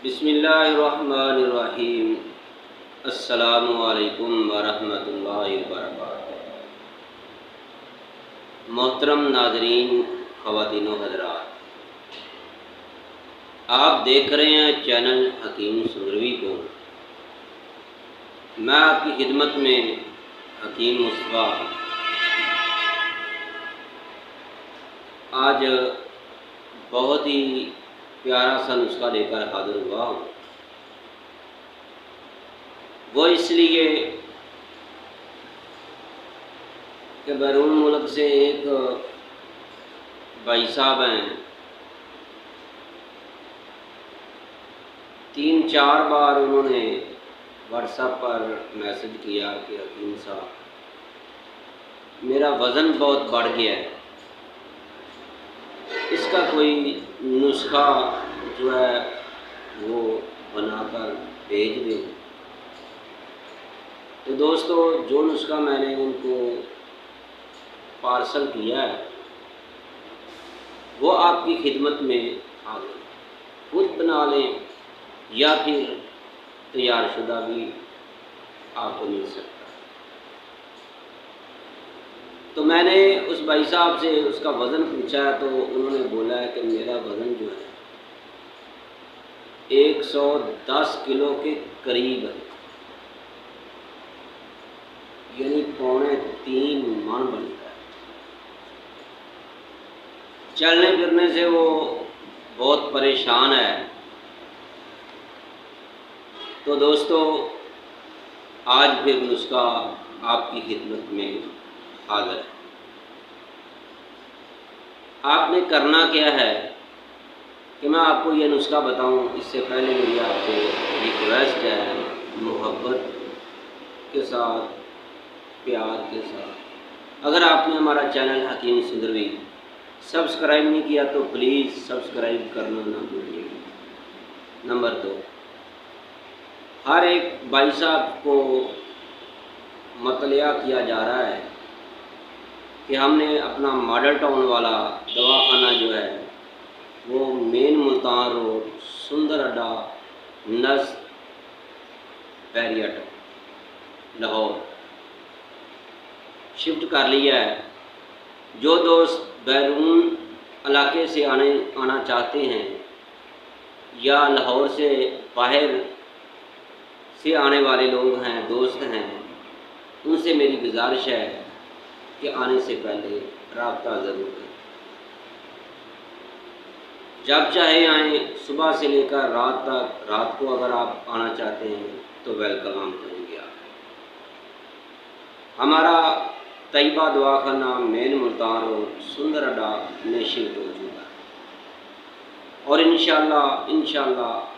बिस्मिल्लाहिर्रहमानिर्रहीम। अस्सलामु अलैकुम वरहमतुल्लाहि वबरकातुहू। मोहतरम नाज़रीन, ख़वातीन व हज़रात, आप देख रहे हैं चैनल हकीम सुंदरवी को। मैं आपकी खिदमत में हकीम मुस्तफ़ा आज बहुत ही प्यारा सा नुस्खा लेकर हाज़िर हुआ हूँ। वो इसलिए कि बैरून मुल्क से एक भाई साहब हैं, 3-4 बार उन्होंने व्हाट्सएप पर मैसेज किया कि हकीम साहब, मेरा वज़न बहुत बढ़ गया है, इसका कोई नुस्खा जो है वो बनाकर भेज दें। तो दोस्तों, जो नुस्खा मैंने उनको पार्सल किया है वो आपकी खिदमत में आ गई। खुद बना लें या फिर तैयार शुदा भी आपको मिल सकता है। तो मैंने उस भाई साहब से उसका वज़न पूछा, तो उन्होंने बोला है कि मेरा वज़न जो है 110 किलो के करीब है, यानी 3.25 मन बनता है। चलने फिरने से वो बहुत परेशान है। तो दोस्तों, आज फिर नुस्खा आपकी खिदमत में हाज़िर है। आपने करना क्या है कि मैं आपको ये नुस्खा बताऊं, इससे पहले मेरी आपसे रिक्वेस्ट है, मोहब्बत के साथ, प्यार के साथ, अगर आपने हमारा चैनल हकीम सुंदरवी सब्सक्राइब नहीं किया तो प्लीज़ सब्सक्राइब करना ना भूलिएगा। नंबर 2, हर एक भाई साहब को मतलिया किया जा रहा है कि हमने अपना मॉडल टाउन वाला दवाखाना जो है वो मेन मुल्तान रोड, सुंदर अड्डा, नस बैरियट, लाहौर शिफ्ट कर लिया है। जो दोस्त बैरून इलाके से आना चाहते हैं या लाहौर से बाहर से आने वाले लोग हैं, दोस्त हैं, उनसे मेरी गुजारिश है कि आने से पहले राब्ता ज़रूर करें। जब चाहे आएँ, सुबह से लेकर रात तक। रात को अगर आप आना चाहते हैं तो वेलकम हम करेंगे आप। हमारा तैयबा दवाखाना मेन मुल्तान रोड, सुंदर अड्डा में शिफ्ट हो चुका है और इंशाअल्लाह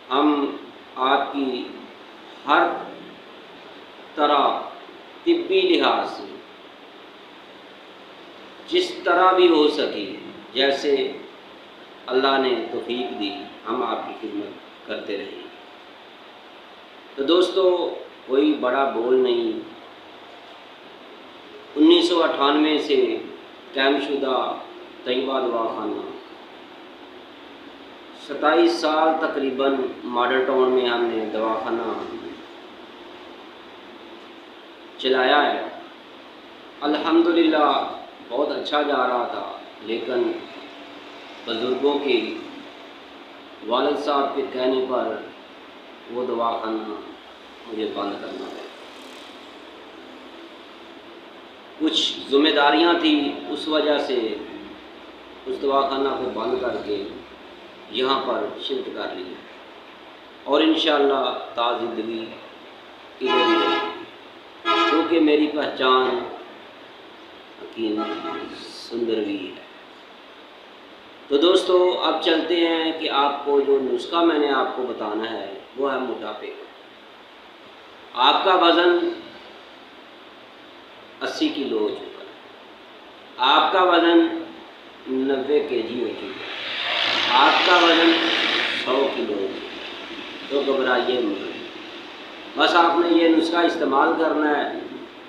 हम आपकी हर तरह तिब्बी लिहाज से जिस तरह भी हो सके, जैसे अल्लाह ने तौफीक दी, हम आपकी खिदमत करते रहेंगे। तो दोस्तों, कोई बड़ा बोल नहीं, 1998 से कायमशुदा तैयबा दवाखाना, 27 साल तकरीबन मॉडल टाउन में हमने दवाखाना चलाया है। अल्हम्दुलिल्लाह बहुत अच्छा जा रहा था, लेकिन बुज़ुर्गों के वालिद साहब के कहने पर वो दवाखाना मुझे बंद करना पड़ा। कुछ ज़िम्मेदारियां थी, उस वजह से उस दवाखाना को बंद करके यहाँ पर शिफ्ट कर लिया और इंशाअल्लाह ताज़िंदगी इधर ही रहेगी, क्योंकि मेरी पहचान हकीम सुंदरवी है। तो दोस्तों, अब चलते हैं कि आपको जो नुस्खा मैंने आपको बताना है वो है मोटापे का। आपका वज़न 80 किलो हो चुका है, आपका वज़न 90 केजी हो चुका है, आपका वज़न 100 किलो हो चुका है। तो घबराइए मत, बस आपने ये नुस्खा इस्तेमाल करना है।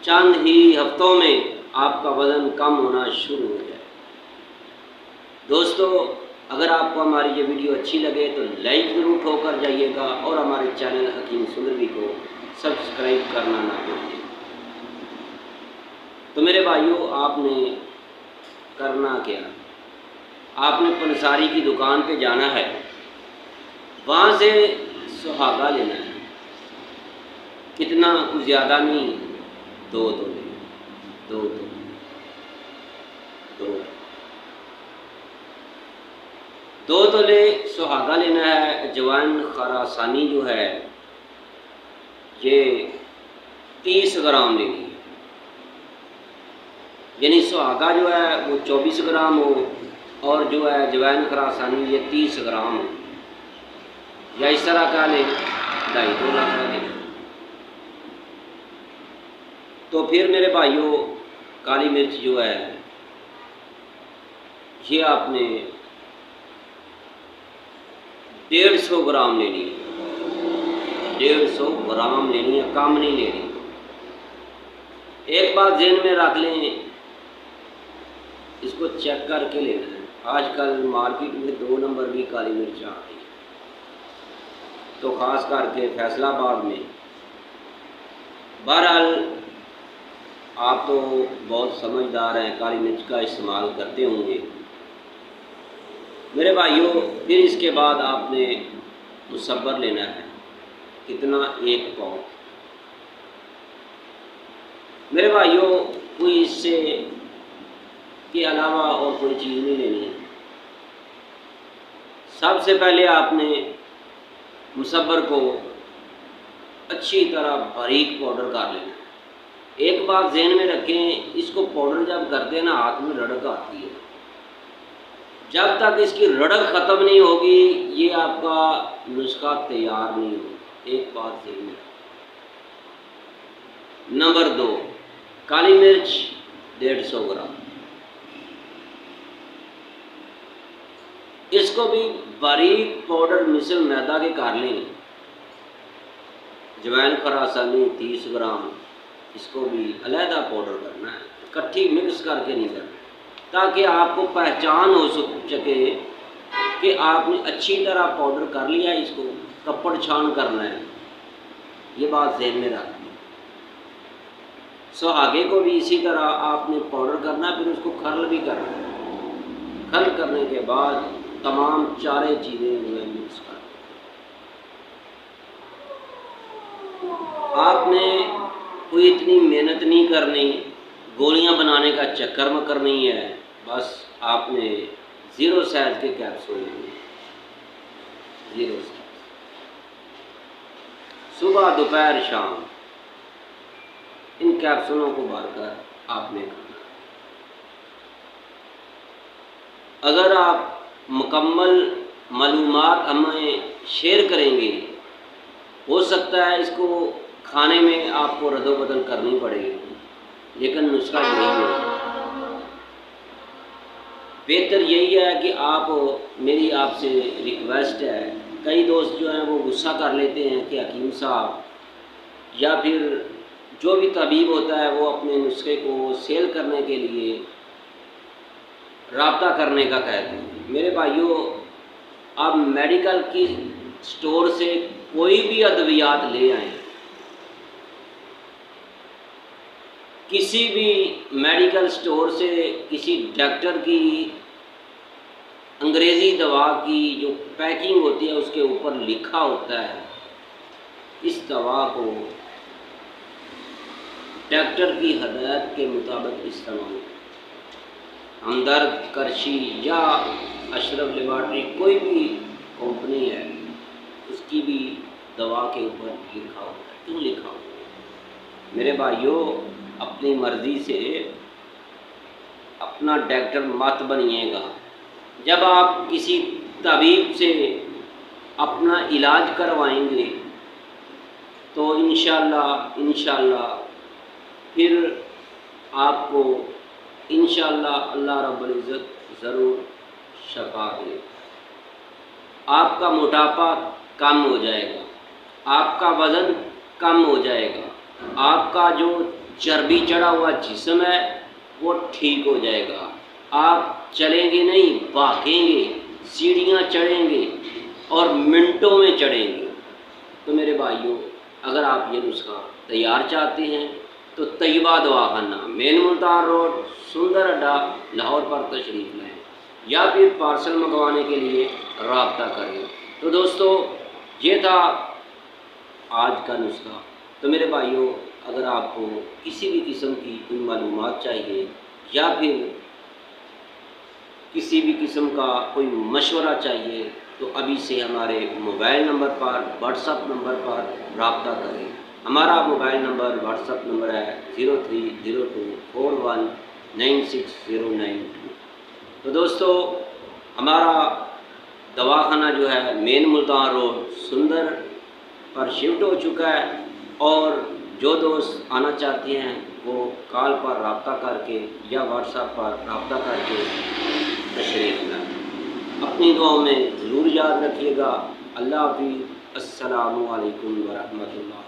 चंद ही हफ्तों में आपका वज़न कम होना शुरू हो जाए। दोस्तों, अगर आपको हमारी ये वीडियो अच्छी लगे तो लाइक ज़रूर ठोकर जाइएगा और हमारे चैनल हकीम सुंदरवी को सब्सक्राइब करना ना भूलिए। तो मेरे भाइयों, आपने करना क्या, आपने पंसारी की दुकान पे जाना है, वहाँ से सुहागा लेना है। कितना, कुछ ज़्यादा नहीं, 2 तोले, 2 तोले, 2 तोले सुहागा लेना है। अजवाइन खरासानी जो है ये 30 ग्राम लेनी है, यानी सुहागा जो है वो 24 ग्राम हो और जो है अजवाइन खरासानी ये 30 ग्राम हो, या इस तरह का ले 2.5 तोला का ले। तो फिर मेरे भाइयों, काली मिर्च जो है ये आपने 150 ग्राम लेनी है, 150 ग्राम लेनी है, कम नहीं लेनी। एक बात ज़हन में रख लें, इसको चेक करके लेना है। आजकल मार्केट में 2 नंबर भी काली मिर्च आ रही है, तो ख़ास करके फैसलाबाद में। बहरहाल आप तो बहुत समझदार हैं, काली मिर्च का इस्तेमाल करते होंगे। मेरे भाइयों, फिर इसके बाद आपने मुसब्बर लेना है। कितना, 1 पाव। मेरे भाइयों, कोई इससे के अलावा और कोई चीज़ नहीं लेनी है। सबसे पहले आपने मुसब्बर को अच्छी तरह बारीक पाउडर कर लेना है। एक बात ज़हन में रखें, इसको पाउडर जब करते हैं ना, हाथ में रड़क आती है। जब तक इसकी रड़क ख़त्म नहीं होगी ये आपका नुस्खा तैयार नहीं होगा। एक बात ज़हन में। नंबर 2, काली मिर्च 150 ग्राम। इसको भी बारीक पाउडर मिसल मैदा के कर लें। अजवाइन खरासानी 30 ग्राम, इसको भी अलहदा पाउडर करना है, इकट्ठी मिक्स करके नहीं करना, ताकि आपको पहचान हो सके कि आपने अच्छी तरह पाउडर कर लिया है। इसको कपड़ छान करना है, ये बात ज़हन में रखनी। सुहागे को भी इसी तरह आपने पाउडर करना है, फिर उसको खर्ल भी करना है। खर्ल करने के बाद तमाम चारे चीज़ें जो है मिक्स कर, आपने कोई इतनी मेहनत नहीं करनी, गोलियां बनाने का चक्कर में करनी है। बस आपने 0 साइज के कैप्सूल लेने, 0 साइज, सुबह दोपहर शाम इन कैप्सूलों को भरकर आपने खाना। अगर आप मुकम्मल मालूमात हमें शेयर करेंगे, हो सकता है इसको खाने में आपको रद्दोबदल करनी पड़ेगी, लेकिन नुस्खा यही है। बेहतर यही है कि आप, मेरी आपसे रिक्वेस्ट है, कई दोस्त जो हैं वो गुस्सा कर लेते हैं कि हकीम साहब या फिर जो भी तबीब होता है वो अपने नुस्खे को सेल करने के लिए राब्ता करने का कहते हैं। मेरे भाइयों, आप मेडिकल की स्टोर से कोई भी अद्वियात ले आएँ, किसी भी मेडिकल स्टोर से किसी डॉक्टर की अंग्रेज़ी दवा की जो पैकिंग होती है उसके ऊपर लिखा होता है, इस दवा को डॉक्टर की हदायत के मुताबिक इस्तेमाल। हमदर्द, करशी या अशरफ लेबॉरेटरी कोई भी कंपनी है, उसकी भी दवा के ऊपर लिखा होता है। क्यों लिखा होता है? मेरे भाइयों, अपनी मर्ज़ी से अपना डॉक्टर मत बनिएगा। जब आप किसी तबीब से अपना इलाज करवाएंगे तो इंशाअल्लाह फिर आपको इंशाअल्लाह अल्लाह रब्बुल इज़्ज़त ज़रूर शफा दे। आपका मोटापा कम हो जाएगा, आपका वज़न कम हो जाएगा, आपका जो चर्बी चढ़ा हुआ जिस्म है वो ठीक हो जाएगा। आप चलेंगे नहीं, भागेंगे, सीढ़ियाँ चढ़ेंगे और मिनटों में चढ़ेंगे। तो मेरे भाइयों, अगर आप ये नुस्खा तैयार चाहते हैं तो तैयबा दवाखाना, मेन मुल्तान रोड, सुंदर अड्डा, लाहौर पर तशरीफ़ लाएँ या फिर पार्सल मंगवाने के लिए रब्ता करें। तो दोस्तों, ये था आज का नुस्खा। तो मेरे भाइयों, अगर आपको किसी भी किस्म की कोई मालूमात चाहिए या फिर किसी भी किस्म का कोई मशवरा चाहिए तो अभी से हमारे मोबाइल नंबर पर, व्हाट्सअप नंबर पर रब्ता करें। हमारा मोबाइल नंबर, व्हाट्सअप नंबर है 0302419692। तो दोस्तों, हमारा दवाखाना जो है मेन मुल्तान रोड सुंदर पर शिफ्ट हो चुका है, और जो दोस्त आना चाहते हैं वो कॉल पर रब्ता करके या व्हाट्सएप पर रब्ता करके तशरीफ़ लाएँ। अपनी दुआओं में ज़रूर याद रखिएगा। अल्लाह हाफ़िज़। अस्सलामु अलैकुम व रहमतुल्लाह।